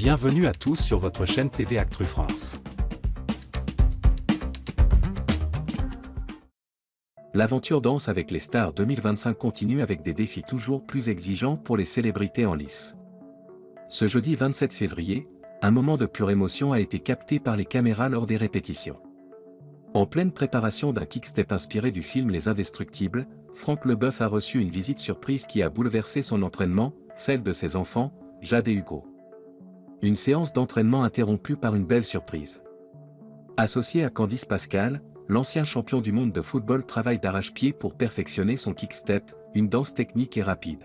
Bienvenue à tous sur votre chaîne TV Actu France. L'aventure Danse avec les stars 2025 continue avec des défis toujours plus exigeants pour les célébrités en lice. Ce jeudi 27 février, un moment de pure émotion a été capté par les caméras lors des répétitions. En pleine préparation d'un kick-step inspiré du film Les Indestructibles, Franck Leboeuf a reçu une visite surprise qui a bouleversé son entraînement, celle de ses enfants, Jade et Hugo. Une séance d'entraînement interrompue par une belle surprise. Associé à Candice Pascal, l'ancien champion du monde de football travaille d'arrache-pied pour perfectionner son kick-step, une danse technique et rapide.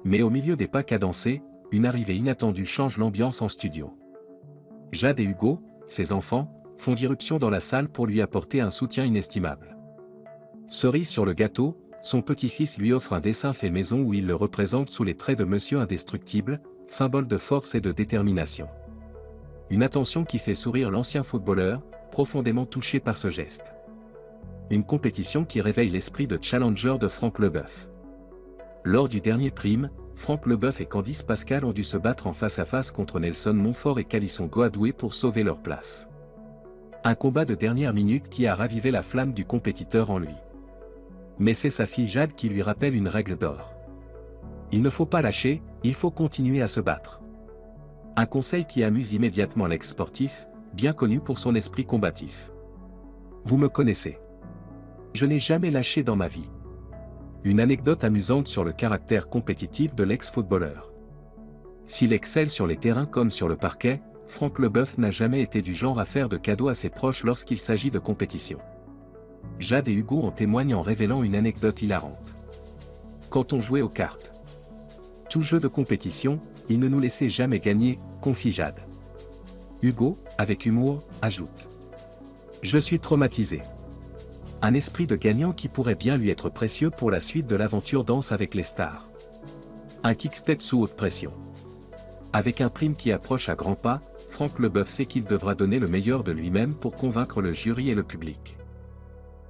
Mais au milieu des pas cadencés, une arrivée inattendue change l'ambiance en studio. Jade et Hugo, ses enfants, font irruption dans la salle pour lui apporter un soutien inestimable. Cerise sur le gâteau, son petit-fils lui offre un dessin fait maison où il le représente sous les traits de Monsieur Indestructible, symbole de force et de détermination. Une attention qui fait sourire l'ancien footballeur, profondément touché par ce geste. Une compétition qui réveille l'esprit de challenger de Franck Leboeuf. Lors du dernier prime, Franck Leboeuf et Candice Pascal ont dû se battre en face-à-face contre Nelson Montfort et Calisson Goadoué pour sauver leur place. Un combat de dernière minute qui a ravivé la flamme du compétiteur en lui. Mais c'est sa fille Jade qui lui rappelle une règle d'or. Il ne faut pas lâcher, il faut continuer à se battre. Un conseil qui amuse immédiatement l'ex-sportif, bien connu pour son esprit combatif. Vous me connaissez. Je n'ai jamais lâché dans ma vie. Une anecdote amusante sur le caractère compétitif de l'ex-footballeur. S'il excelle sur les terrains comme sur le parquet, Franck Leboeuf n'a jamais été du genre à faire de cadeaux à ses proches lorsqu'il s'agit de compétition. Jade et Hugo en témoignent en révélant une anecdote hilarante. Quand on jouait aux cartes. Tout jeu de compétition, il ne nous laissait jamais gagner, confie Jade. Hugo, avec humour, ajoute. Je suis traumatisé. Un esprit de gagnant qui pourrait bien lui être précieux pour la suite de l'aventure Danse avec les stars. Un kick-step sous haute pression. Avec un prime qui approche à grands pas, Franck Leboeuf sait qu'il devra donner le meilleur de lui-même pour convaincre le jury et le public.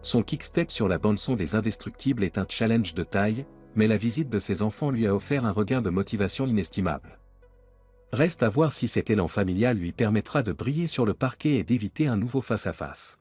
Son kick-step sur la bande-son des Indestructibles est un challenge de taille, mais la visite de ses enfants lui a offert un regain de motivation inestimable. Reste à voir si cet élan familial lui permettra de briller sur le parquet et d'éviter un nouveau face-à-face.